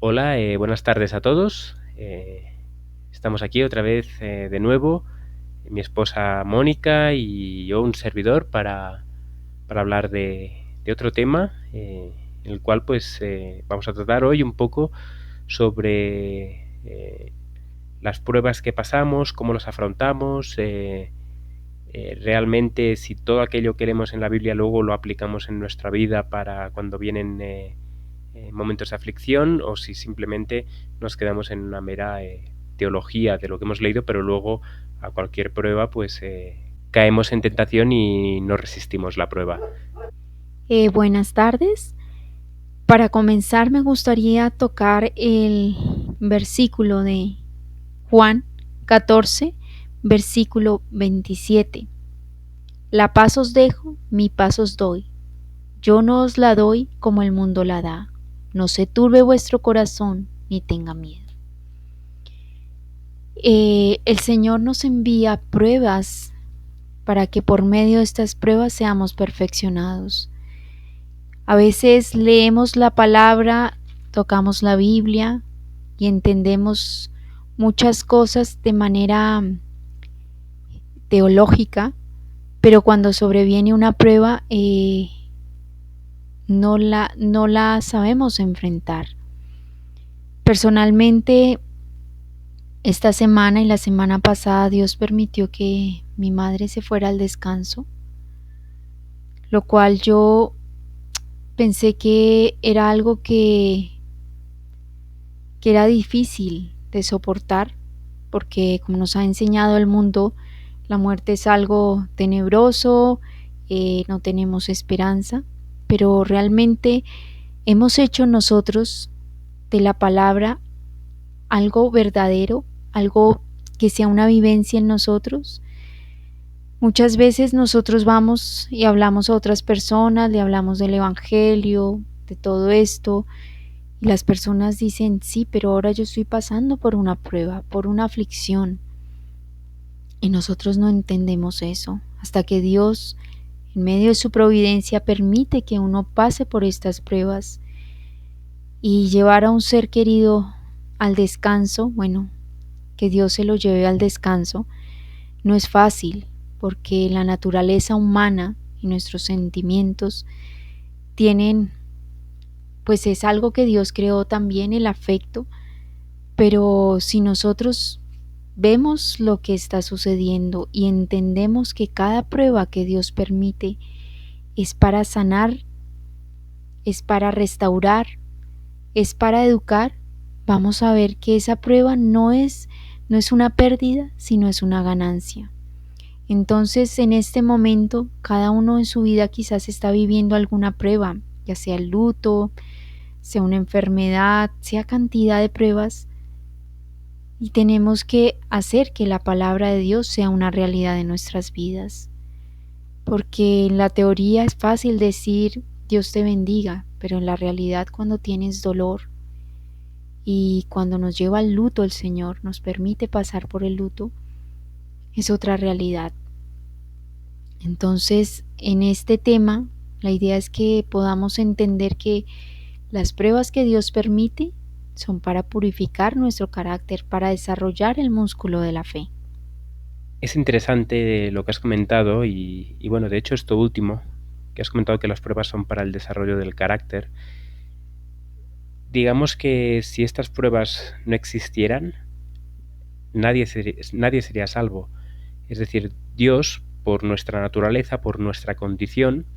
Hola, buenas tardes a todos. Estamos aquí otra vez de nuevo, mi esposa Mónica y yo, un servidor, para hablar de otro tema, en el cual vamos a tratar hoy un poco sobre las pruebas que pasamos, cómo las afrontamos, realmente si todo aquello que leemos en la Biblia luego lo aplicamos en nuestra vida para cuando vienen momentos de aflicción, o si simplemente nos quedamos en una mera teología de lo que hemos leído, pero luego a cualquier prueba caemos en tentación y no resistimos la prueba. Buenas tardes. Para comenzar me gustaría tocar el versículo de Juan 14, versículo 27. La paz os dejo, mi paz os doy. Yo no os la doy como el mundo la da. No se turbe vuestro corazón ni tenga miedo. El Señor nos envía pruebas para que por medio de estas pruebas seamos perfeccionados. A veces leemos la palabra, tocamos la Biblia y entendemos muchas cosas de manera teológica, pero cuando sobreviene una prueba no la sabemos enfrentar. Personalmente, esta semana y la semana pasada Dios permitió que mi madre se fuera al descanso, lo cual yo pensé que era algo que era difícil de soportar, porque como nos ha enseñado el mundo, la muerte es algo tenebroso, no tenemos esperanza, pero realmente hemos hecho nosotros de la palabra algo verdadero, algo que sea una vivencia en nosotros. Muchas veces nosotros vamos y hablamos a otras personas, le hablamos del Evangelio, de todo esto, y las personas dicen, sí, pero ahora yo estoy pasando por una prueba, por una aflicción. Y nosotros no entendemos eso, hasta que Dios, en medio de su providencia, permite que uno pase por estas pruebas. Y llevar a un ser querido al descanso, bueno, que Dios se lo lleve al descanso, no es fácil, porque la naturaleza humana y nuestros sentimientos tienen, pues es algo que Dios creó también, el afecto, pero si nosotros vemos lo que está sucediendo y entendemos que cada prueba que Dios permite es para sanar, es para restaurar, es para educar, vamos a ver que esa prueba no es una pérdida, sino es una ganancia. Entonces, en este momento, cada uno en su vida quizás está viviendo alguna prueba, ya sea el luto, sea una enfermedad, sea cantidad de pruebas, y tenemos que hacer que la palabra de Dios sea una realidad en nuestras vidas. Porque en la teoría es fácil decir Dios te bendiga, pero en la realidad cuando tienes dolor y cuando nos lleva al luto el Señor, nos permite pasar por el luto, es otra realidad. Entonces, en este tema, la idea es que podamos entender que las pruebas que Dios permite son para purificar nuestro carácter, para desarrollar el músculo de la fe. Es interesante lo que has comentado y bueno, de hecho esto último, que has comentado que las pruebas son para el desarrollo del carácter. Digamos que si estas pruebas no existieran, nadie sería salvo. Es decir, Dios, por nuestra naturaleza, por nuestra condición,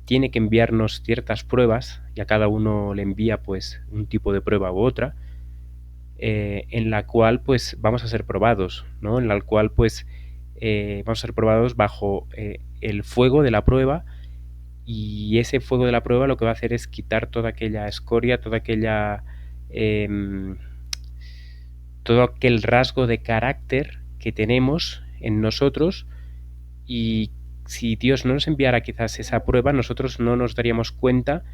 tiene que enviarnos ciertas pruebas, y a cada uno le envía pues un tipo de prueba u otra, en la cual pues vamos a ser probados, ¿no? En la cual vamos a ser probados bajo el fuego de la prueba, y ese fuego de la prueba lo que va a hacer es quitar toda aquella escoria, eh, todo aquel rasgo de carácter que tenemos en nosotros. Y si Dios no nos enviara quizás esa prueba, nosotros no nos daríamos cuenta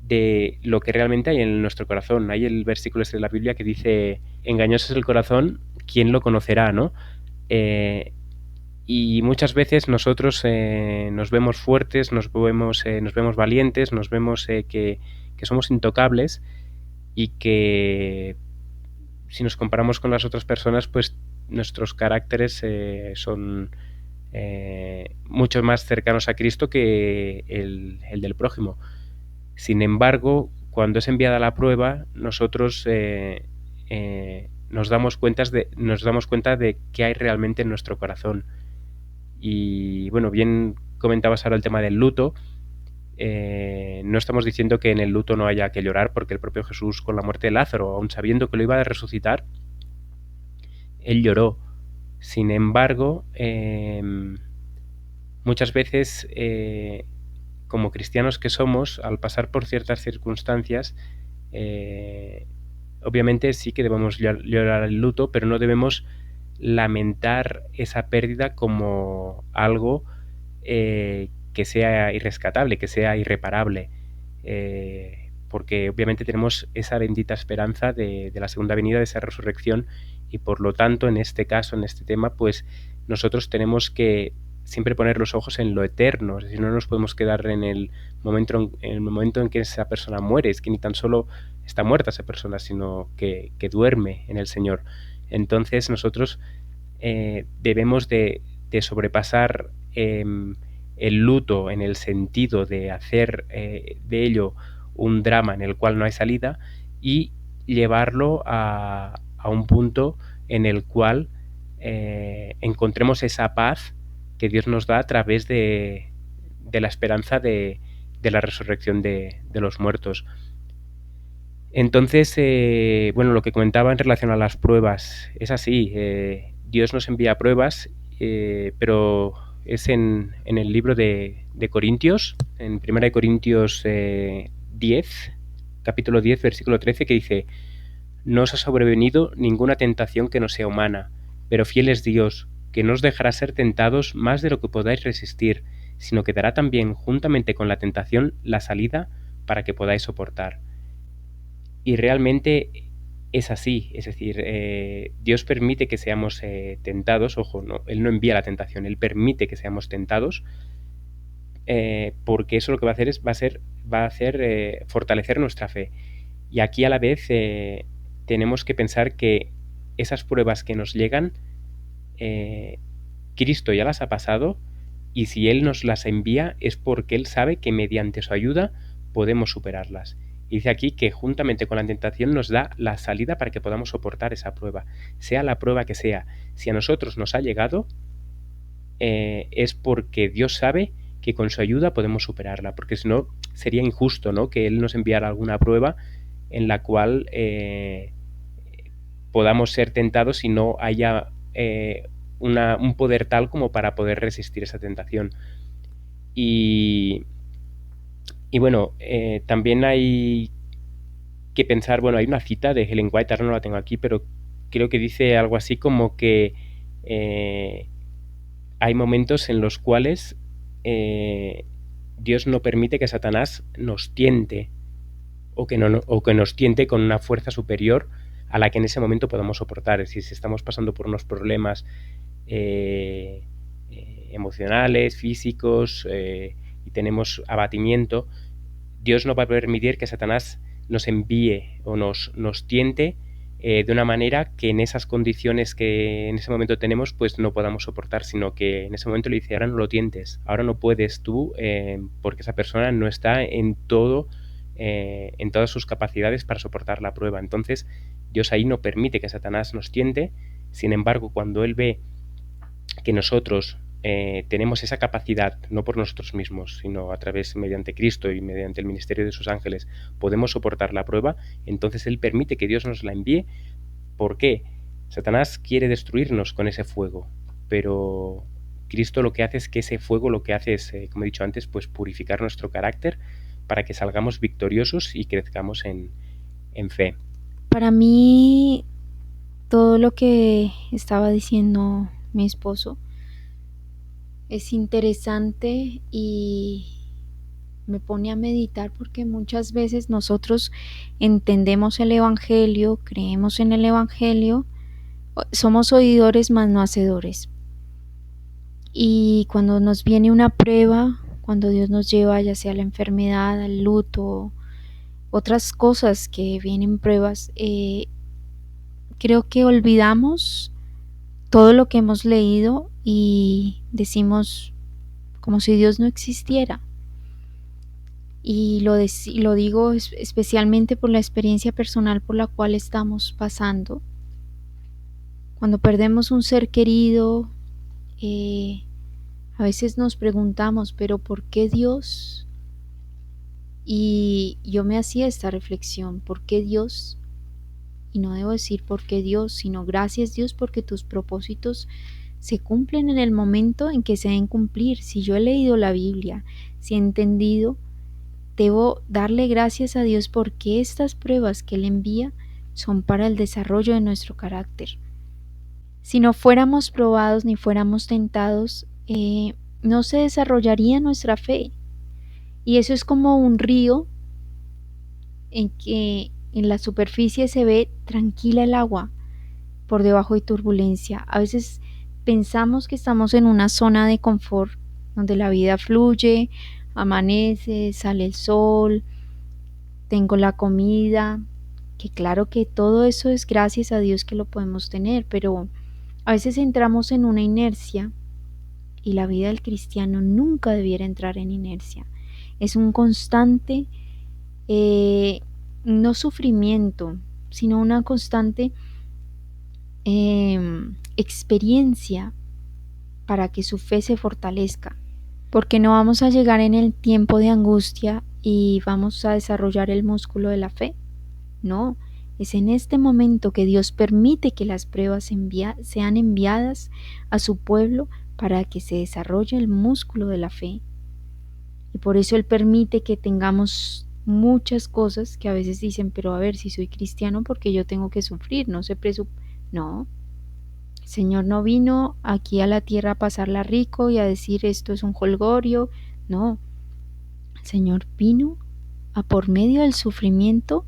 de lo que realmente hay en nuestro corazón. Hay el versículo este de la Biblia que dice, engañoso es el corazón, ¿quién lo conocerá?, ¿no? Y muchas veces nosotros nos vemos fuertes, nos vemos valientes, nos vemos que somos intocables, y que si nos comparamos con las otras personas, pues nuestros caracteres son mucho más cercanos a Cristo que el del prójimo. Sin embargo, cuando es enviada la prueba, nosotros nos damos cuenta de qué hay realmente en nuestro corazón. Y bueno, bien comentabas ahora el tema del luto. No estamos diciendo que en el luto no haya que llorar, porque el propio Jesús, con la muerte de Lázaro, aun sabiendo que lo iba a resucitar, él lloró. Sin embargo, muchas veces, como cristianos que somos, al pasar por ciertas circunstancias, obviamente sí que debemos llorar el luto, pero no debemos lamentar esa pérdida como algo que sea irrescatable, que sea irreparable, porque obviamente tenemos esa bendita esperanza de la segunda venida, de esa resurrección, y por lo tanto, en este caso, en este tema, pues nosotros tenemos que siempre poner los ojos en lo eterno, es decir, no nos podemos quedar en el momento en que esa persona muere, es que ni tan solo está muerta esa persona, sino que duerme en el Señor. Entonces nosotros debemos de sobrepasar el luto en el sentido de hacer de ello un drama en el cual no hay salida y llevarlo a un punto en el cual encontremos esa paz que Dios nos da a través de la esperanza de la resurrección de los muertos. Entonces, bueno, lo que comentaba en relación a las pruebas, es así, Dios nos envía pruebas, pero es en el libro de Corintios, en 1 Corintios 10, capítulo 10, versículo 13, que dice: no os ha sobrevenido ninguna tentación que no sea humana, pero fiel es Dios, que no os dejará ser tentados más de lo que podáis resistir, sino que dará también, juntamente con la tentación, la salida para que podáis soportar. Y realmente es así, es decir, Dios permite que seamos tentados, ojo, no, Él no envía la tentación, Él permite que seamos tentados, porque eso lo que va a hacer fortalecer nuestra fe. Y aquí a la vez tenemos que pensar que esas pruebas que nos llegan, Cristo ya las ha pasado, y si Él nos las envía es porque Él sabe que mediante su ayuda podemos superarlas. Y dice aquí que juntamente con la tentación nos da la salida para que podamos soportar esa prueba, sea la prueba que sea. Si a nosotros nos ha llegado, es porque Dios sabe que con su ayuda podemos superarla, porque si no sería injusto, ¿no?, que Él nos enviara alguna prueba en la cual podamos ser tentados y no haya un poder tal como para poder resistir esa tentación. Y bueno, también hay que pensar, bueno, hay una cita de Ellen White, ahora no la tengo aquí, pero creo que dice algo así como que hay momentos en los cuales Dios no permite que Satanás nos tiente o que nos tiente con una fuerza superior a la que en ese momento podamos soportar. Es decir, si estamos pasando por unos problemas emocionales, físicos, y tenemos abatimiento, Dios no va a permitir que Satanás nos envíe o nos tiente de una manera que en esas condiciones que en ese momento tenemos pues no podamos soportar, sino que en ese momento le dice: ahora no lo tientes, ahora no puedes tú, porque esa persona no está en todas sus capacidades para soportar la prueba. Entonces Dios ahí no permite que Satanás nos tiente. Sin embargo, cuando Él ve que nosotros tenemos esa capacidad, no por nosotros mismos, sino a través, mediante Cristo y mediante el ministerio de sus ángeles, podemos soportar la prueba, entonces Él permite que Dios nos la envíe. ¿Por qué? Satanás quiere destruirnos con ese fuego, pero Cristo lo que hace es que ese fuego lo que hace es, como he dicho antes, pues purificar nuestro carácter para que salgamos victoriosos y crezcamos en fe. Para mí, todo lo que estaba diciendo mi esposo es interesante y me pone a meditar, porque muchas veces nosotros entendemos el Evangelio, creemos en el Evangelio, somos oidores mas no hacedores. Y cuando nos viene una prueba, cuando Dios nos lleva ya sea a la enfermedad, al luto, otras cosas que vienen pruebas, creo que olvidamos todo lo que hemos leído y decimos como si Dios no existiera. Y lo digo especialmente por la experiencia personal por la cual estamos pasando. Cuando perdemos un ser querido, a veces nos preguntamos, pero ¿por qué Dios? Y yo me hacía esta reflexión, ¿por qué Dios? Y no debo decir por qué Dios, sino gracias Dios porque tus propósitos se cumplen en el momento en que se deben cumplir. Si yo he leído la Biblia, si he entendido, debo darle gracias a Dios porque estas pruebas que Él envía son para el desarrollo de nuestro carácter. Si no fuéramos probados ni fuéramos tentados, no se desarrollaría nuestra fe. Y eso es como un río en que en la superficie se ve tranquila el agua, por debajo hay turbulencia. A veces pensamos que estamos en una zona de confort donde la vida fluye, amanece, sale el sol, tengo la comida, que claro que todo eso es gracias a Dios que lo podemos tener, pero a veces entramos en una inercia y la vida del cristiano nunca debiera entrar en inercia. Es un constante, no sufrimiento, sino una constante experiencia para que su fe se fortalezca, porque no vamos a llegar en el tiempo de angustia y vamos a desarrollar el músculo de la fe. No, es en este momento que Dios permite que las pruebas sean enviadas a su pueblo para que se desarrolle el músculo de la fe. Y por eso Él permite que tengamos muchas cosas que a veces dicen, pero a ver, si soy cristiano, ¿por qué yo tengo que sufrir? No, el Señor no vino aquí a la tierra a pasarla rico y a decir esto es un jolgorio. No, el Señor vino a por medio del sufrimiento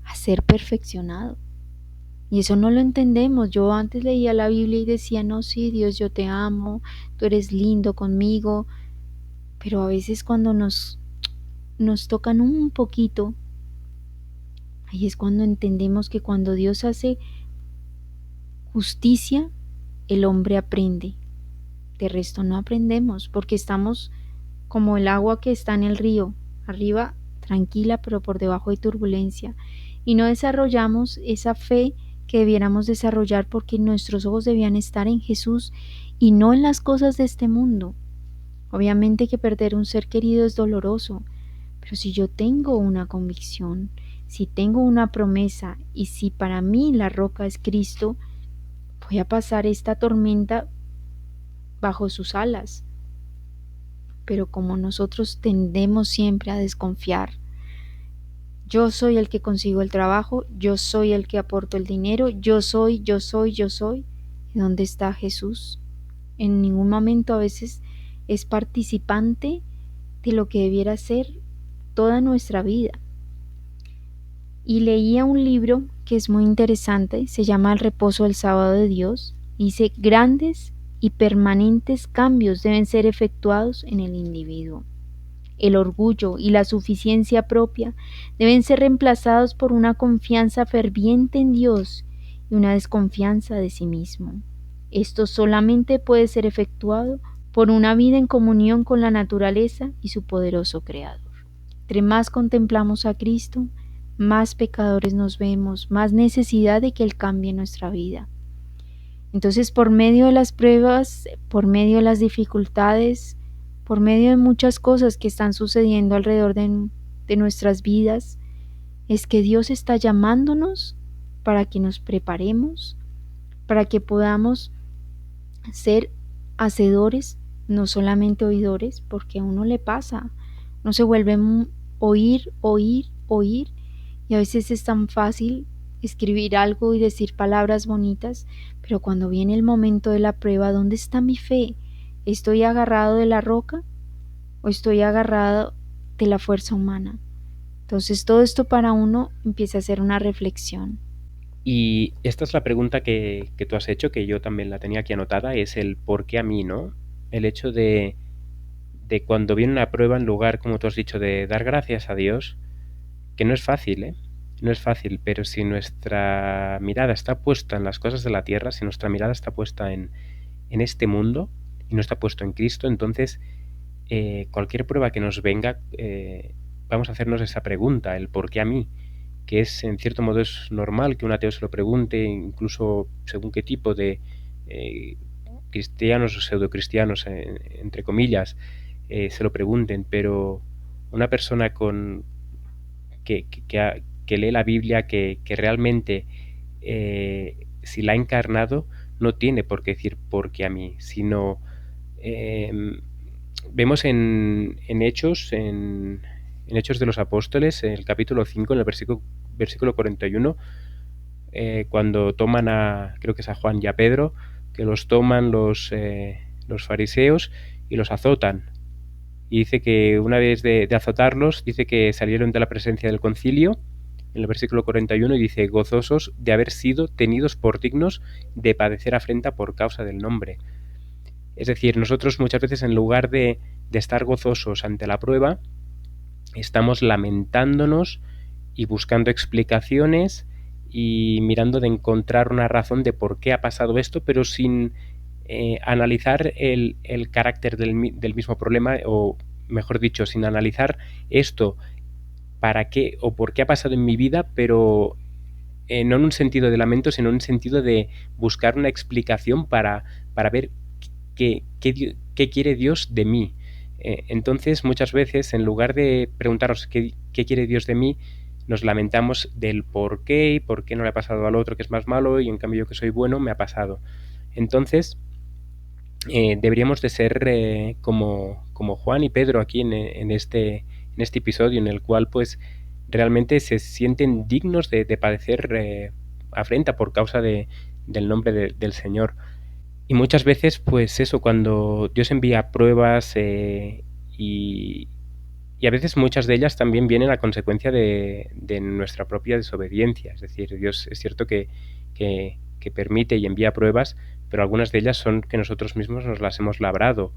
a ser perfeccionado. Y eso no lo entendemos. Yo antes leía la Biblia y decía, no, sí, Dios, yo te amo, tú eres lindo conmigo. Pero a veces cuando nos tocan un poquito, ahí es cuando entendemos que cuando Dios hace justicia, el hombre aprende. De resto no aprendemos porque estamos como el agua que está en el río, arriba tranquila pero por debajo hay turbulencia y no desarrollamos esa fe que debiéramos desarrollar porque nuestros ojos debían estar en Jesús y no en las cosas de este mundo. Obviamente que perder un ser querido es doloroso, pero si yo tengo una convicción, si tengo una promesa y si para mí la roca es Cristo, voy a pasar esta tormenta bajo sus alas. Pero como nosotros tendemos siempre a desconfiar, yo soy el que consigo el trabajo, yo soy el que aporto el dinero, yo soy. ¿Y dónde está Jesús? En ningún momento a veces es participante de lo que debiera ser toda nuestra vida. Y leía un libro que es muy interesante, se llama El reposo del sábado de Dios, dice grandes y permanentes cambios deben ser efectuados en el individuo. El orgullo y la suficiencia propia deben ser reemplazados por una confianza ferviente en Dios y una desconfianza de sí mismo. Esto solamente puede ser efectuado por una vida en comunión con la naturaleza y su poderoso Creador. Entre más contemplamos a Cristo, más pecadores nos vemos, más necesidad de que Él cambie nuestra vida. Entonces, por medio de las pruebas, por medio de las dificultades, por medio de muchas cosas que están sucediendo alrededor de nuestras vidas, es que Dios está llamándonos para que nos preparemos, para que podamos ser hacedores, no solamente oidores, porque a uno le pasa, no se vuelve oír, y a veces es tan fácil escribir algo y decir palabras bonitas, pero cuando viene el momento de la prueba, ¿dónde está mi fe? ¿Estoy agarrado de la roca o estoy agarrado de la fuerza humana? Entonces todo esto para uno empieza a ser una reflexión. Y esta es la pregunta que tú has hecho, que yo también la tenía aquí anotada, es el por qué a mí, ¿no? El hecho de cuando viene una prueba, en lugar, como tú has dicho, de dar gracias a Dios, que no es fácil, ¿eh? No es fácil, pero si nuestra mirada está puesta en las cosas de la tierra, si nuestra mirada está puesta en este mundo y no está puesto en Cristo, entonces cualquier prueba que nos venga, vamos a hacernos esa pregunta, el por qué a mí, que es, en cierto modo, es normal que un ateo se lo pregunte, incluso según qué tipo de eh, cristianos o pseudocristianos, entre comillas, se lo pregunten, pero una persona que lee la Biblia, que realmente, si la ha encarnado, no tiene por qué decir por qué a mí, sino eh, vemos en Hechos, en Hechos de los Apóstoles, en el capítulo 5, en el versículo 41, cuando toman creo que es a Juan y a Pedro, que los toman los fariseos y los azotan. Y dice que una vez de azotarlos, dice que salieron de la presencia del concilio, en el versículo 41, y dice, gozosos de haber sido tenidos por dignos de padecer afrenta por causa del nombre. Es decir, nosotros muchas veces, en lugar de estar gozosos ante la prueba, estamos lamentándonos y buscando explicaciones y mirando de encontrar una razón de por qué ha pasado esto, pero sin analizar el carácter del mismo problema, o mejor dicho, sin analizar esto para qué o por qué ha pasado en mi vida, pero no en un sentido de lamento, sino en un sentido de buscar una explicación para ver qué quiere Dios de mí. Entonces, muchas veces, en lugar de preguntarnos qué quiere Dios de mí, nos lamentamos del por qué y por qué no le ha pasado al otro que es más malo y en cambio yo que soy bueno me ha pasado. Entonces, deberíamos de ser como Juan y Pedro aquí en este episodio, en el cual pues realmente se sienten dignos de padecer afrenta por causa del nombre del Señor. Y muchas veces, pues eso, cuando Dios envía pruebas y, y a veces muchas de ellas también vienen a consecuencia de nuestra propia desobediencia. Es decir, Dios es cierto que permite y envía pruebas, pero algunas de ellas son que nosotros mismos nos las hemos labrado.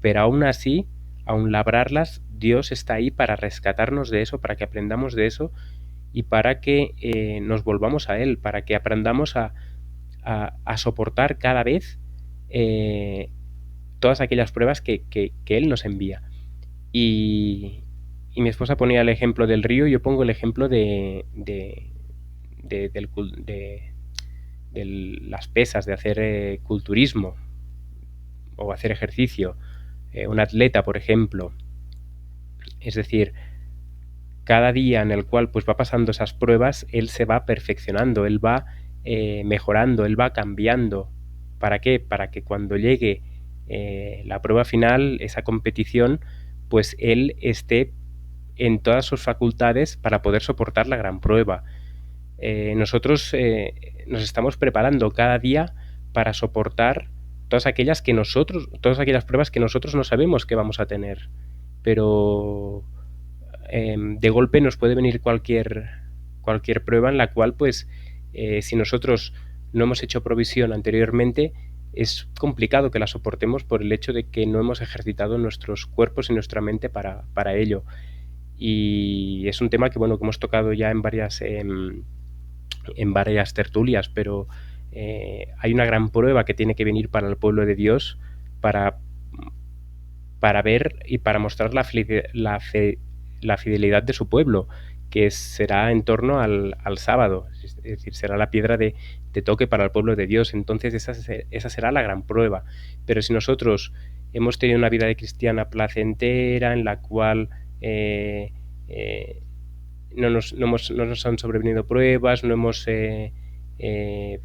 Pero aún así, aún labrarlas, Dios está ahí para rescatarnos de eso, para que aprendamos de eso y para que nos volvamos a Él, para que aprendamos a soportar cada vez todas aquellas pruebas que Él nos envía. Y mi esposa ponía el ejemplo del río, yo pongo el ejemplo de las pesas, de hacer culturismo o hacer ejercicio. Un atleta, por ejemplo. Es decir, cada día en el cual pues va pasando esas pruebas, él se va perfeccionando, él va mejorando, él va cambiando. ¿Para qué? Para que cuando llegue la prueba final, esa competición, pues él esté en todas sus facultades para poder soportar la gran prueba. Nosotros nos estamos preparando cada día para soportar todas aquellas pruebas que nosotros no sabemos que vamos a tener, pero de golpe nos puede venir cualquier prueba en la cual pues si nosotros no hemos hecho provisión anteriormente, es complicado que la soportemos por el hecho de que no hemos ejercitado nuestros cuerpos y nuestra mente para ello. Y es un tema que hemos tocado ya en varias tertulias, pero hay una gran prueba que tiene que venir para el pueblo de Dios para ver y para mostrar la fidelidad de su pueblo, que será en torno al sábado, es decir, será la piedra de toque para el pueblo de Dios. Entonces esa será la gran prueba. Pero si nosotros hemos tenido una vida de cristiana placentera, en la cual no nos han sobrevenido pruebas, no hemos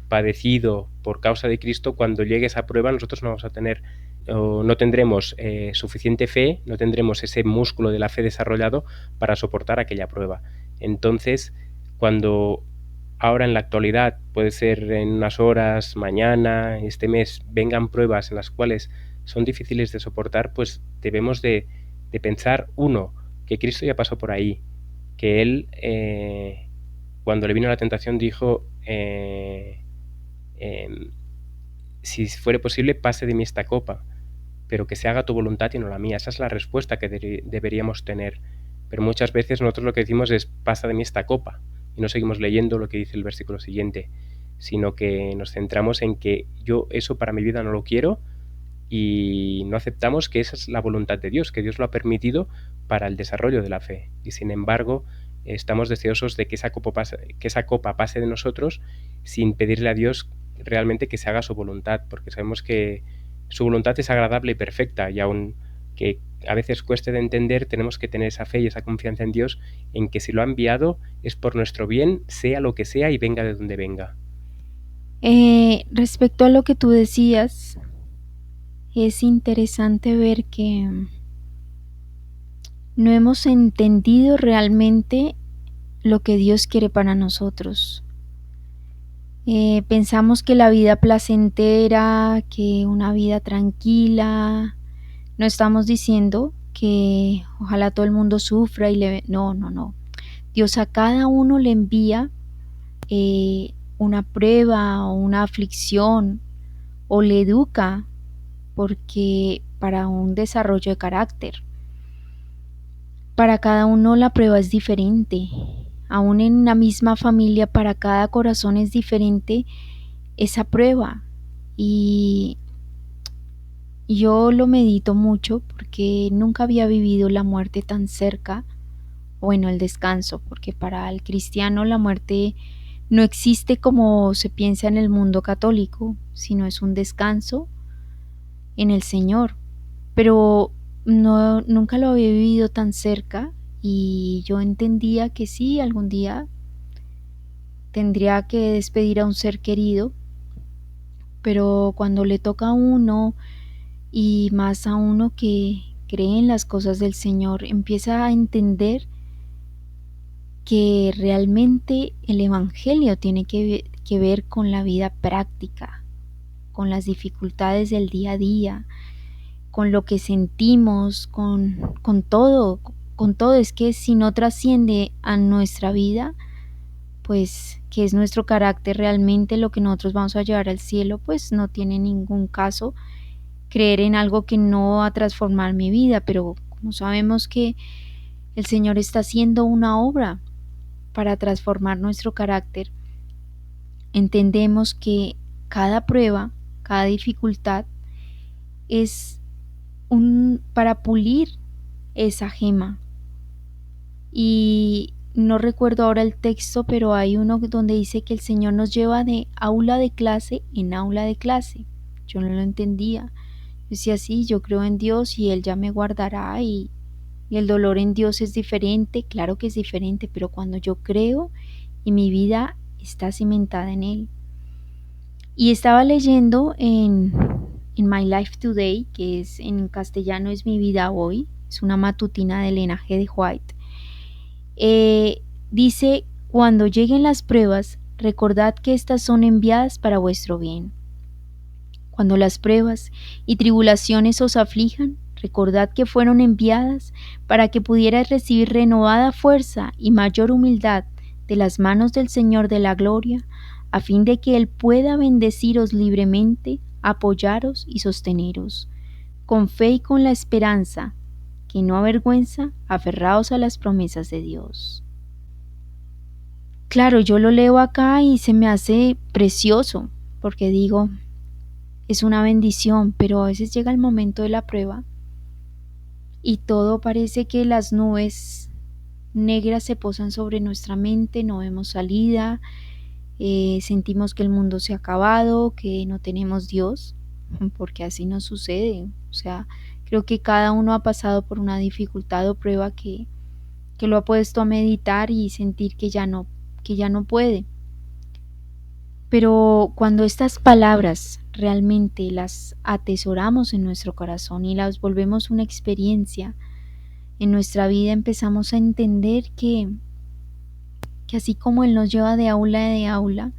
padecido por causa de Cristo, cuando llegue esa prueba nosotros no vamos a tener o no tendremos suficiente fe, no tendremos ese músculo de la fe desarrollado para soportar aquella prueba. Entonces, cuando ahora en la actualidad, puede ser en unas horas, mañana, este mes, vengan pruebas en las cuales son difíciles de soportar, pues debemos de pensar, uno, que Cristo ya pasó por ahí, que Él, cuando le vino la tentación, dijo, si fuere posible, pase de mí esta copa, pero que se haga tu voluntad y no la mía. Esa es la respuesta que deberíamos tener. pero muchas veces nosotros lo que decimos es pasa de mí esta copa, y no seguimos leyendo lo que dice el versículo siguiente, sino que nos centramos en que yo eso para mi vida no lo quiero, y no aceptamos que esa es la voluntad de Dios, que Dios lo ha permitido para el desarrollo de la fe, y sin embargo estamos deseosos de que esa copa pase de nosotros sin pedirle a Dios realmente que se haga su voluntad, porque sabemos que su voluntad es agradable y perfecta, y aun que a veces cueste de entender, tenemos que tener esa fe y esa confianza en Dios, en que si lo ha enviado es por nuestro bien, sea lo que sea y venga de donde venga. Respecto a lo que tú decías, es interesante ver que no hemos entendido realmente lo que Dios quiere para nosotros. Pensamos que la vida placentera, que una vida tranquila, no estamos diciendo que ojalá todo el mundo sufra y no, no, no. Dios a cada uno le envía una prueba o una aflicción o le educa porque para un desarrollo de carácter. Para cada uno la prueba es diferente. Aún en una misma familia, para cada corazón es diferente esa prueba. Y yo lo medito mucho porque nunca había vivido la muerte tan cerca, bueno, el descanso, porque para el cristiano la muerte no existe como se piensa en el mundo católico, sino es un descanso en el Señor. Pero no, nunca lo había vivido tan cerca y yo entendía que sí, algún día tendría que despedir a un ser querido, pero cuando le toca a uno y más a uno que cree en las cosas del Señor, empieza a entender que realmente el Evangelio tiene que ver con la vida práctica, con las dificultades del día a día, con lo que sentimos, con todo, es que si no trasciende a nuestra vida, pues que es nuestro carácter realmente lo que nosotros vamos a llevar al cielo, pues no tiene ningún caso creer en algo que no va a transformar mi vida, pero como sabemos que el Señor está haciendo una obra para transformar nuestro carácter, entendemos que cada prueba, cada dificultad es para pulir esa gema. Y no recuerdo ahora el texto, pero hay uno donde dice que el Señor nos lleva de aula de clase en aula de clase. Yo no lo entendía. Decía, sí, yo creo en Dios y Él ya me guardará y el dolor en Dios es diferente, claro que es diferente, pero cuando yo creo y mi vida está cimentada en Él. Y estaba leyendo en My Life Today, que es en castellano es Mi Vida Hoy, es una matutina de Elena G. de White. Dice, cuando lleguen las pruebas, recordad que estas son enviadas para vuestro bien. Cuando las pruebas y tribulaciones os aflijan, recordad que fueron enviadas para que pudierais recibir renovada fuerza y mayor humildad de las manos del Señor de la gloria, a fin de que Él pueda bendeciros libremente, apoyaros y sosteneros. Con fe y con la esperanza, que no avergüenza, aferraos a las promesas de Dios. Claro, yo lo leo acá y se me hace precioso, porque digo, es una bendición, pero a veces llega el momento de la prueba y todo parece que las nubes negras se posan sobre nuestra mente, no vemos salida, sentimos que el mundo se ha acabado, que no tenemos Dios, porque así nos sucede. O sea, creo que cada uno ha pasado por una dificultad o prueba que lo ha puesto a meditar y sentir que ya no puede. Pero cuando estas palabras realmente las atesoramos en nuestro corazón y las volvemos una experiencia en nuestra vida, empezamos a entender que así como Él nos lleva de aula,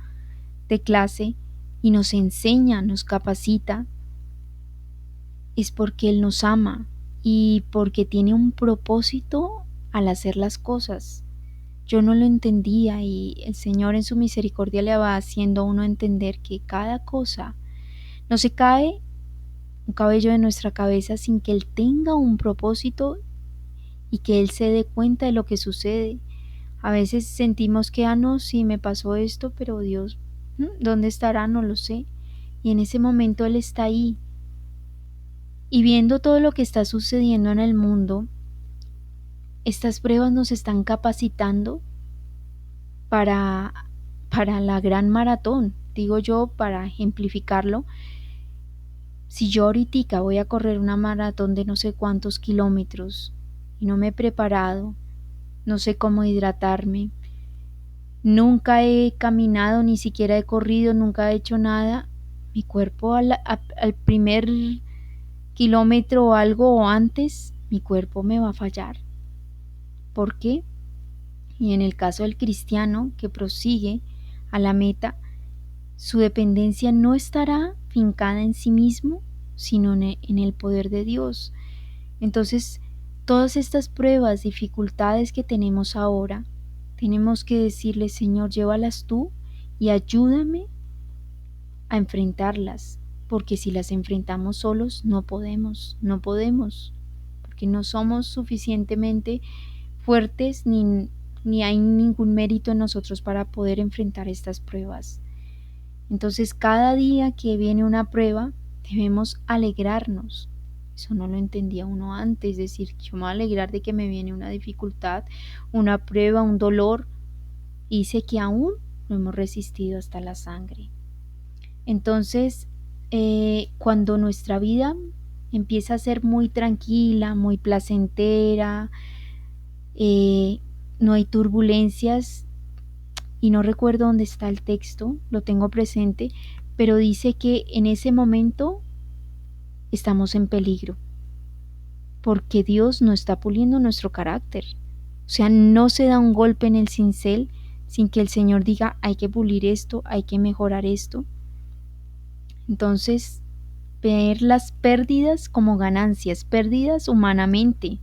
de clase, y nos enseña, nos capacita, es porque Él nos ama y porque tiene un propósito al hacer las cosas. Yo no lo entendía y el Señor en su misericordia le va haciendo a uno entender que cada cosa no se cae un cabello de nuestra cabeza sin que Él tenga un propósito y que Él se dé cuenta de lo que sucede. A veces sentimos que, no, sí me pasó esto, pero Dios, ¿dónde estará? No lo sé. Y en ese momento Él está ahí. Y viendo todo lo que está sucediendo en el mundo, estas pruebas nos están capacitando para, para la gran maratón. Digo yo, para ejemplificarlo, si yo ahorita voy a correr una maratón de no sé cuántos kilómetros y no me he preparado, no sé cómo hidratarme, nunca he caminado, ni siquiera he corrido, nunca he hecho nada, mi cuerpo al primer kilómetro o algo o antes, mi cuerpo me va a fallar. ¿Por qué? Y en el caso del cristiano que prosigue a la meta, su dependencia no estará fincada en sí mismo, sino en el poder de Dios. Entonces, todas estas pruebas, dificultades que tenemos ahora, tenemos que decirle, Señor, llévalas tú y ayúdame a enfrentarlas, porque si las enfrentamos solos no podemos, porque no somos suficientemente fuertes ni hay ningún mérito en nosotros para poder enfrentar estas pruebas. Entonces, cada día que viene una prueba, debemos alegrarnos. Eso no lo entendía uno antes, decir, yo me voy a alegrar de que me viene una dificultad, una prueba, un dolor, y sé que aún no hemos resistido hasta la sangre. Entonces, cuando nuestra vida empieza a ser muy tranquila, muy placentera, no hay turbulencias, y no recuerdo dónde está el texto, lo tengo presente, pero dice que en ese momento estamos en peligro, porque Dios no está puliendo nuestro carácter. O sea, no se da un golpe en el cincel sin que el Señor diga, hay que pulir esto, hay que mejorar esto. Entonces, ver las pérdidas como ganancias, pérdidas humanamente,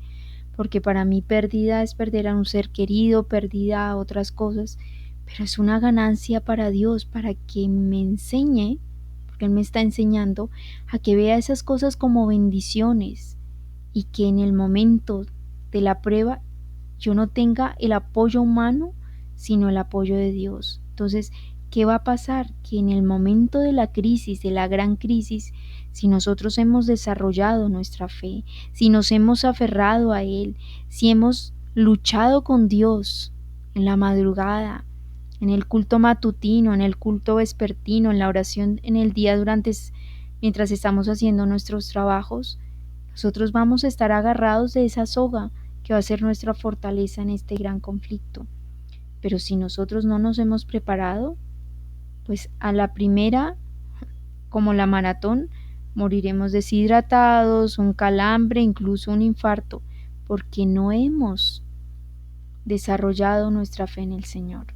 porque para mí pérdida es perder a un ser querido, pérdida a otras cosas, pero es una ganancia para Dios, para que me enseñe, porque Él me está enseñando, a que vea esas cosas como bendiciones y que en el momento de la prueba yo no tenga el apoyo humano, sino el apoyo de Dios. Entonces, ¿qué va a pasar? Que en el momento de la crisis, de la gran crisis, si nosotros hemos desarrollado nuestra fe, si nos hemos aferrado a Él, si hemos luchado con Dios en la madrugada, en el culto matutino, en el culto vespertino, en la oración en el día mientras estamos haciendo nuestros trabajos, nosotros vamos a estar agarrados de esa soga que va a ser nuestra fortaleza en este gran conflicto. Pero si nosotros no nos hemos preparado, pues a la primera, como la maratón, moriremos deshidratados, un calambre, incluso un infarto, porque no hemos desarrollado nuestra fe en el Señor.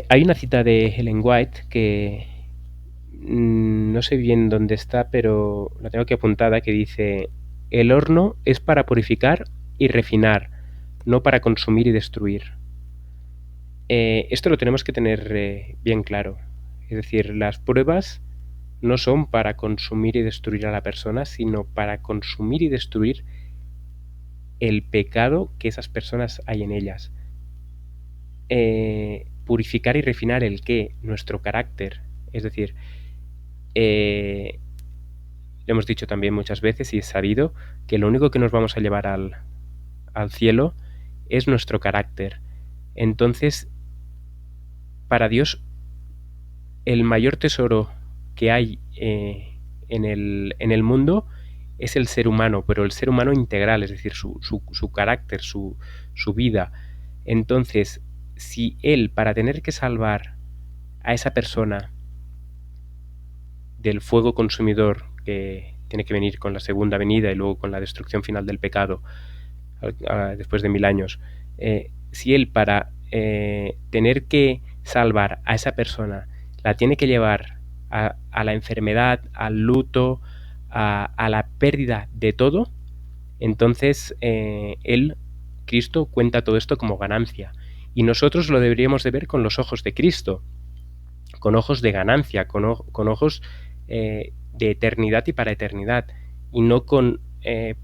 Hay una cita de Ellen White que no sé bien dónde está, pero la tengo aquí apuntada, que dice: el horno es para purificar y refinar, no para consumir y destruir. Esto lo tenemos que tener bien claro. Es decir, las pruebas no son para consumir y destruir a la persona, sino para consumir y destruir el pecado que esas personas hay en ellas. Purificar y refinar el qué, nuestro carácter. Es decir, lo hemos dicho también muchas veces y es sabido que lo único que nos vamos a llevar al cielo es nuestro carácter. Entonces, para Dios, el mayor tesoro que hay en el mundo es el ser humano, pero el ser humano integral, es decir, su carácter, su vida. Entonces, si Él, para tener que salvar a esa persona del fuego consumidor que tiene que venir con la segunda venida y luego con la destrucción final del pecado después de 1000 años, si Él, para tener que salvar a esa persona, la tiene que llevar a la enfermedad, al luto, a la pérdida de todo, entonces Él, Cristo, cuenta todo esto como ganancia. Y nosotros lo deberíamos de ver con los ojos de Cristo, con ojos de ganancia, con ojos de eternidad y para eternidad, y no con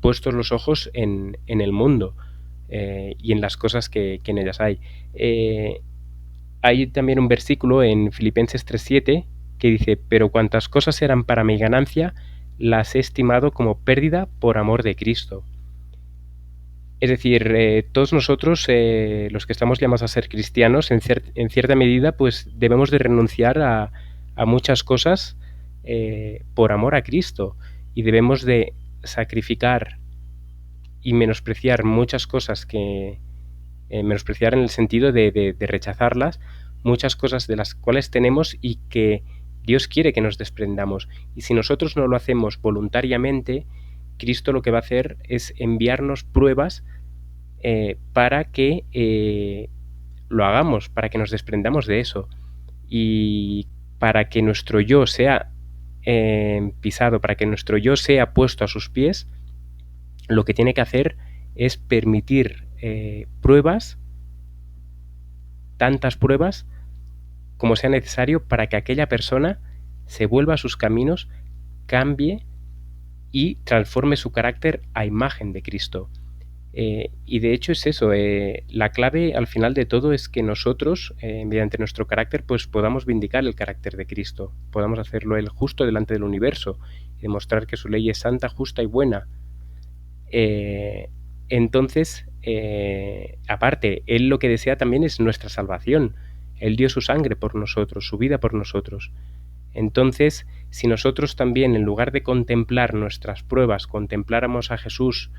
puestos los ojos en el mundo. y en las cosas que en ellas hay. Hay también un versículo en Filipenses 3:7 que dice: pero cuantas cosas eran para mi ganancia, las he estimado como pérdida por amor de Cristo. Es decir, todos nosotros, los que estamos llamados a ser cristianos, en cierta medida, pues debemos de renunciar a muchas cosas por amor a Cristo, y debemos de sacrificar y menospreciar muchas cosas menospreciar en el sentido de rechazarlas, muchas cosas de las cuales tenemos y que Dios quiere que nos desprendamos. Y si nosotros no lo hacemos voluntariamente, Cristo lo que va a hacer es enviarnos pruebas para que lo hagamos, para que nos desprendamos de eso. Y para que nuestro yo sea pisado, para que nuestro yo sea puesto a sus pies, lo que tiene que hacer es permitir pruebas, tantas pruebas como sea necesario, para que aquella persona se vuelva a sus caminos, cambie y transforme su carácter a imagen de Cristo. Y de hecho es eso, la clave al final de todo es que nosotros, mediante nuestro carácter, pues podamos vindicar el carácter de Cristo, podamos hacerlo Él justo delante del universo y demostrar que su ley es santa, justa y buena. Entonces, aparte, Él lo que desea también es nuestra salvación. Él dio su sangre por nosotros, su vida por nosotros. Entonces, si nosotros también, en lugar de contemplar nuestras pruebas, contempláramos a Jesús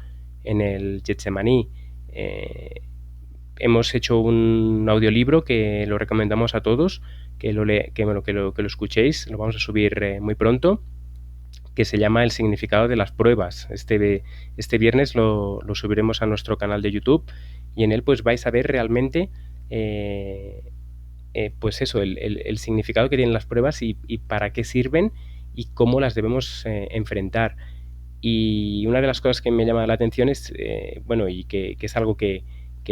en el Getsemaní, hemos hecho un audiolibro que lo recomendamos a todos, que lo escuchéis, lo vamos a subir muy pronto, que se llama El significado de las pruebas. Este viernes lo subiremos a nuestro canal de YouTube, y en él pues vais a ver realmente pues eso, el significado que tienen las pruebas y para qué sirven y cómo las debemos enfrentar. Y una de las cosas que me llama la atención es, bueno, y que es algo que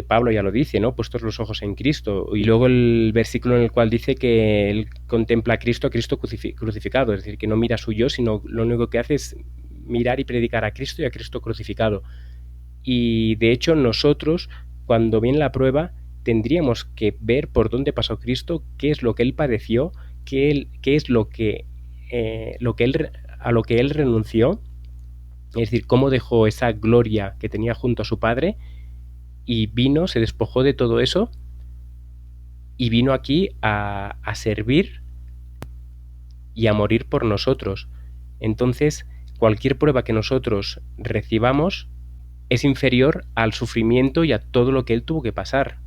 Pablo ya lo dice, ¿no? Puestos los ojos en Cristo. Y luego el versículo en el cual dice que él contempla a Cristo crucificado, es decir, que no mira a su yo, sino lo único que hace es mirar y predicar a Cristo y a Cristo crucificado. Y de hecho nosotros, cuando viene la prueba, tendríamos que ver por dónde pasó Cristo, qué es lo que él padeció, qué es lo que a lo que él renunció, es decir, cómo dejó esa gloria que tenía junto a su Padre y vino, se despojó de todo eso y vino aquí a servir y a morir por nosotros. Entonces, cualquier prueba que nosotros recibamos es inferior al sufrimiento y a todo lo que él tuvo que pasar.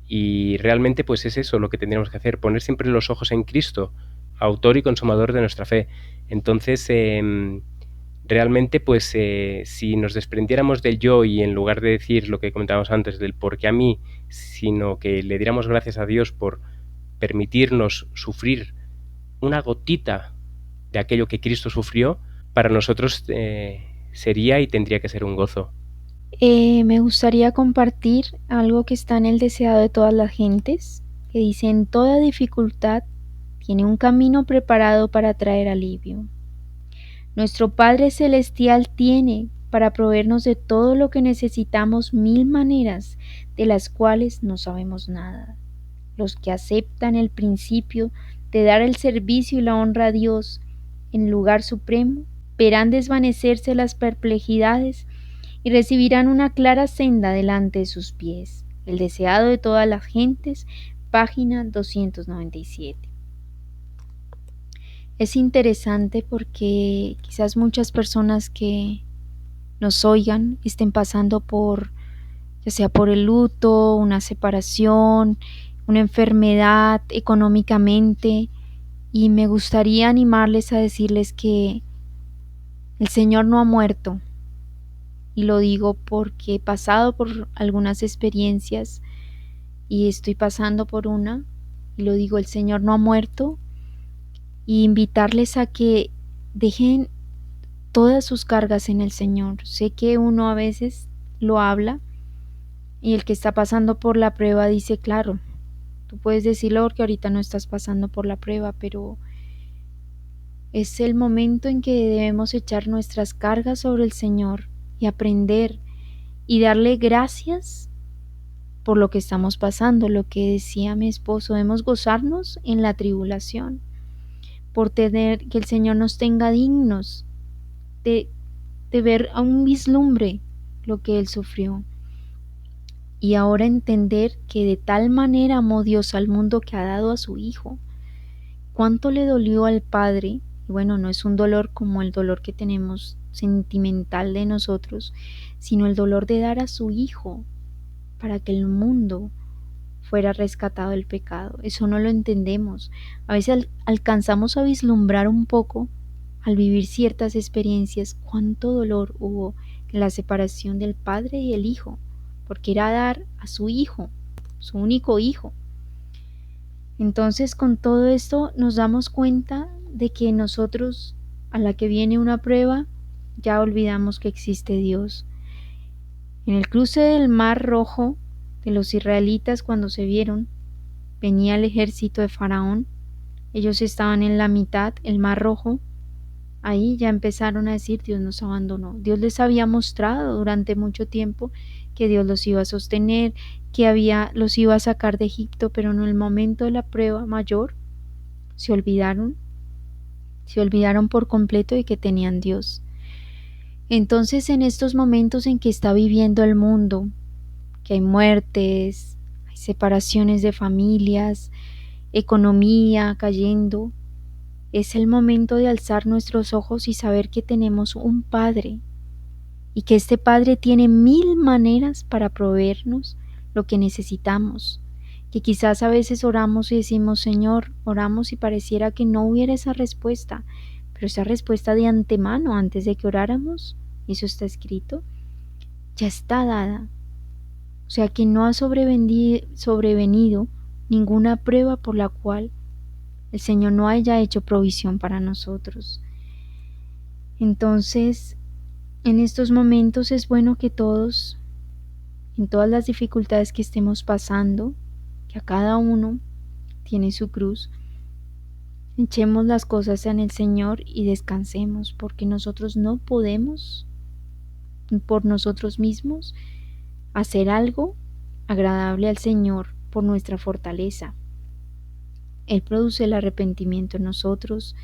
Y realmente pues es eso lo que tendríamos que hacer, poner siempre los ojos en Cristo, autor y consumador de nuestra fe. Entonces, realmente pues si nos desprendiéramos del yo y en lugar de decir lo que comentábamos antes del por qué a mí, sino que le diéramos gracias a Dios por permitirnos sufrir una gotita de aquello que Cristo sufrió, para nosotros sería y tendría que ser un gozo. Me gustaría compartir algo que está en el deseado de todas las gentes, que dice: en toda dificultad tiene un camino preparado para traer alivio. Nuestro Padre Celestial tiene para proveernos de todo lo que necesitamos 1000 maneras de las cuales no sabemos nada. Los que aceptan el principio de dar el servicio y la honra a Dios en lugar supremo verán desvanecerse las perplejidades y recibirán una clara senda delante de sus pies. El deseado de todas las gentes, página 297. Es interesante porque quizás muchas personas que nos oigan estén pasando por, ya sea por el luto, una separación, una enfermedad, económicamente, y me gustaría animarles a decirles que el Señor no ha muerto. Y lo digo porque he pasado por algunas experiencias y estoy pasando por una, y lo digo, el Señor no ha muerto, y invitarles a que dejen todas sus cargas en el Señor. Sé que uno a veces lo habla y el que está pasando por la prueba dice, claro, tú puedes decirlo porque ahorita no estás pasando por la prueba, pero es el momento en que debemos echar nuestras cargas sobre el Señor y aprender y darle gracias por lo que estamos pasando. Lo que decía mi esposo, debemos gozarnos en la tribulación, por tener que el Señor nos tenga dignos de, de ver a un vislumbre lo que Él sufrió. Y ahora entender que de tal manera amó Dios al mundo que ha dado a su Hijo. ¿Cuánto le dolió al Padre? Y bueno, no es un dolor como el dolor que tenemos sentimental de nosotros, sino el dolor de dar a su Hijo para que el mundo fuera rescatado del pecado. Eso no lo entendemos. A veces alcanzamos a vislumbrar un poco al vivir ciertas experiencias cuánto dolor hubo en la separación del Padre y el Hijo, porque era dar a su Hijo, su único Hijo. Entonces, con todo esto nos damos cuenta de que nosotros, a la que viene una prueba, ya olvidamos que existe Dios. En el cruce del Mar Rojo de los israelitas, cuando se vieron, venía el ejército de Faraón, ellos estaban en la mitad, el Mar Rojo. Ahí ya empezaron a decir: Dios nos abandonó. Dios les había mostrado durante mucho tiempo que Dios los iba a sostener, que los iba a sacar de Egipto, pero en el momento de la prueba mayor se olvidaron por completo de que tenían Dios. Entonces, en estos momentos en que está viviendo el mundo, que hay muertes, hay separaciones de familias, economía cayendo, es el momento de alzar nuestros ojos y saber que tenemos un Padre y que este Padre tiene 1000 maneras para proveernos lo que necesitamos. Que quizás a veces oramos y decimos: Señor, oramos y pareciera que no hubiera esa respuesta, pero esa respuesta de antemano, antes de que oráramos, eso está escrito, ya está dada. O sea que no ha sobrevenido ninguna prueba por la cual el Señor no haya hecho provisión para nosotros. Entonces, en estos momentos es bueno que todos, en todas las dificultades que estemos pasando, que a cada uno tiene su cruz, echemos las cosas en el Señor y descansemos, porque nosotros no podemos por nosotros mismos hacer algo agradable al Señor por nuestra fortaleza. Él produce el arrepentimiento en nosotros.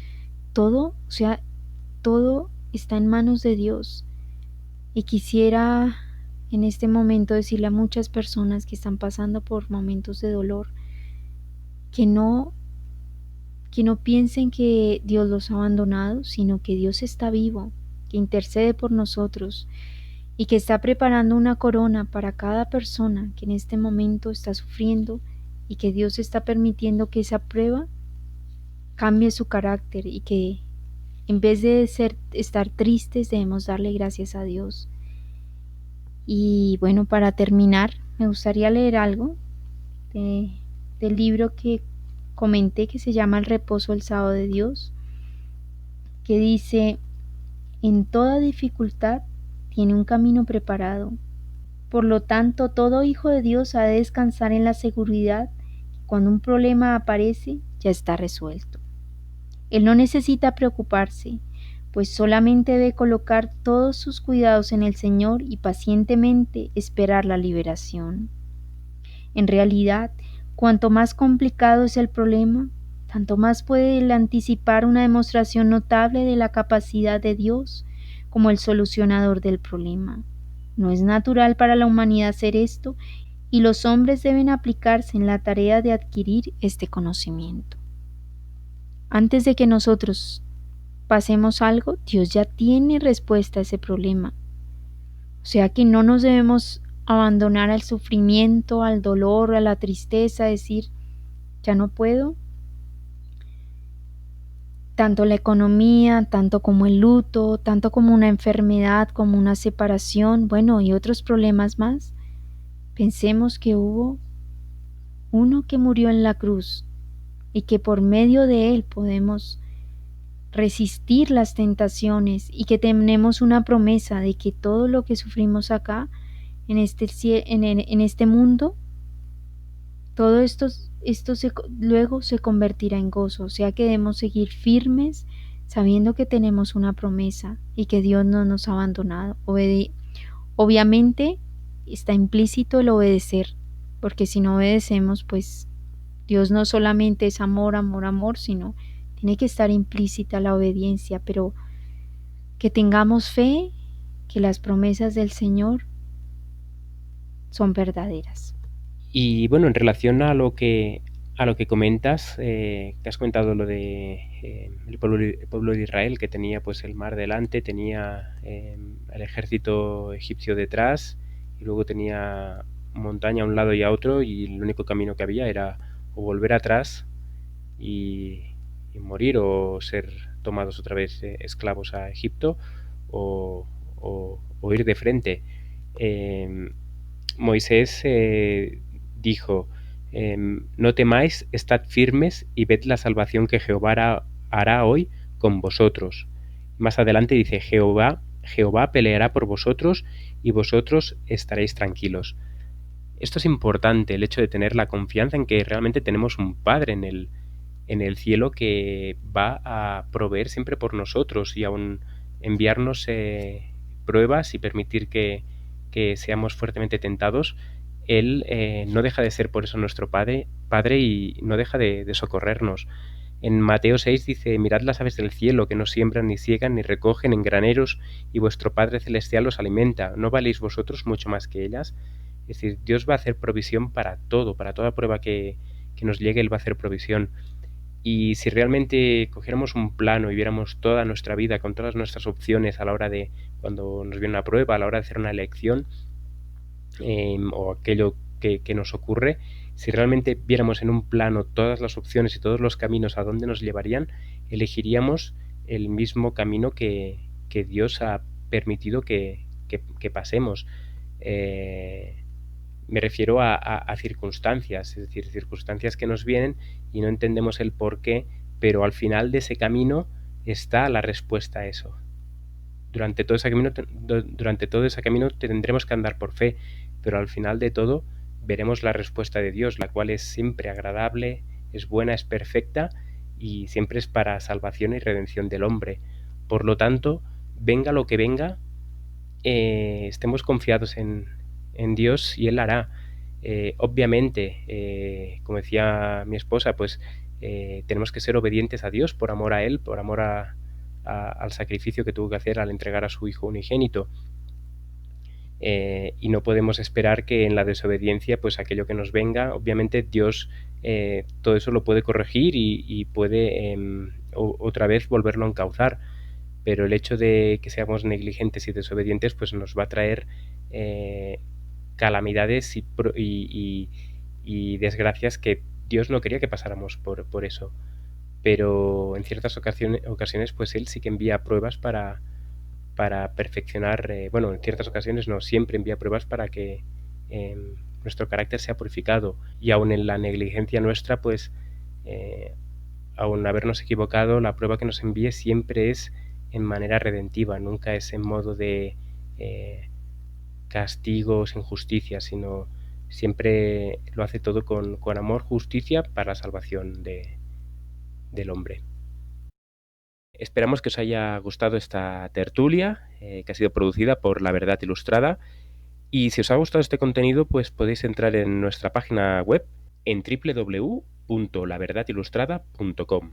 Todo está en manos de Dios. Y quisiera en este momento decirle a muchas personas que están pasando por momentos de dolor que no piensen que Dios los ha abandonado, sino que Dios está vivo, que intercede por nosotros y que está preparando una corona para cada persona que en este momento está sufriendo, y que Dios está permitiendo que esa prueba cambie su carácter, y que en vez de estar tristes debemos darle gracias a Dios. Y bueno, para terminar, me gustaría leer algo del libro que comenté, que se llama El reposo del sábado de Dios, que dice: en toda dificultad tiene un camino preparado. Por lo tanto, todo hijo de Dios ha de descansar en la seguridad que cuando un problema aparece, ya está resuelto. Él no necesita preocuparse, pues solamente debe colocar todos sus cuidados en el Señor y pacientemente esperar la liberación. En realidad, cuanto más complicado es el problema, tanto más puede él anticipar una demostración notable de la capacidad de Dios como el solucionador del problema. No es natural para la humanidad hacer esto, y los hombres deben aplicarse en la tarea de adquirir este conocimiento. Antes de que nosotros pasemos algo, Dios ya tiene respuesta a ese problema. O sea que no nos debemos abandonar al sufrimiento, al dolor, a la tristeza, decir: ya no puedo. Tanto la economía, tanto como el luto, tanto como una enfermedad, como una separación, bueno, y otros problemas más. Pensemos que hubo uno que murió en la cruz y que por medio de él podemos resistir las tentaciones, y que tenemos una promesa de que todo lo que sufrimos acá en este mundo, todo esto luego se convertirá en gozo. O sea que debemos seguir firmes sabiendo que tenemos una promesa y que Dios no nos ha abandonado. Obviamente está implícito el obedecer, porque si no obedecemos, pues Dios no solamente es amor, amor, amor, sino tiene que estar implícita la obediencia, pero que tengamos fe que las promesas del Señor son verdaderas. Y bueno, en relación a lo que comentas, que has comentado lo de el pueblo de Israel, que tenía pues el mar delante, tenía el ejército egipcio detrás, y luego tenía montaña a un lado y a otro, y el único camino que había era o volver atrás y morir, o ser tomados otra vez esclavos a Egipto, o ir de frente. Eh, Moisés dijo, no temáis, estad firmes y ved la salvación que Jehová hará hoy con vosotros. Más adelante dice, Jehová peleará por vosotros y vosotros estaréis tranquilos. Esto es importante, el hecho de tener la confianza en que realmente tenemos un Padre en el cielo que va a proveer siempre por nosotros y aún enviarnos pruebas y permitir que seamos fuertemente tentados. Él no deja de ser por eso nuestro Padre y no deja de socorrernos. En Mateo 6 dice, mirad las aves del cielo, que no siembran, ni siegan, ni recogen en graneros, y vuestro Padre Celestial los alimenta. ¿No valéis vosotros mucho más que ellas? Es decir, Dios va a hacer provisión para todo, para toda prueba que nos llegue, Él va a hacer provisión. Y si realmente cogiéramos un plano y viéramos toda nuestra vida con todas nuestras opciones a la hora de, cuando nos viene una prueba, a la hora de hacer una elección, o aquello que nos ocurre, si realmente viéramos en un plano todas las opciones y todos los caminos a dónde nos llevarían, elegiríamos el mismo camino que Dios ha permitido que pasemos. Me refiero a circunstancias, es decir, circunstancias que nos vienen y no entendemos el por qué, pero al final de ese camino está la respuesta a eso. Durante todo ese camino tendremos que andar por fe, pero al final de todo veremos la respuesta de Dios, la cual es siempre agradable, es buena, es perfecta y siempre es para salvación y redención del hombre. Por lo tanto, venga lo que venga, estemos confiados en Dios y Él hará. Obviamente, como decía mi esposa, pues tenemos que ser obedientes a Dios por amor a Él, por amor al sacrificio que tuvo que hacer al entregar a su hijo unigénito. Y no podemos esperar que en la desobediencia, pues aquello que nos venga, obviamente Dios todo eso lo puede corregir y puede otra vez volverlo a encauzar, pero el hecho de que seamos negligentes y desobedientes pues nos va a traer calamidades y desgracias que Dios no quería que pasáramos por eso. Pero en ciertas ocasiones pues Él sí que envía pruebas para perfeccionar, bueno, en ciertas ocasiones no, siempre envía pruebas para que nuestro carácter sea purificado, y aun en la negligencia nuestra, pues aun habernos equivocado, la prueba que nos envíe siempre es en manera redentiva, nunca es en modo de castigos, injusticia, sino siempre lo hace todo con amor, justicia para la salvación del hombre. Esperamos que os haya gustado esta tertulia que ha sido producida por La Verdad Ilustrada, y si os ha gustado este contenido pues podéis entrar en nuestra página web en www.laverdadilustrada.com.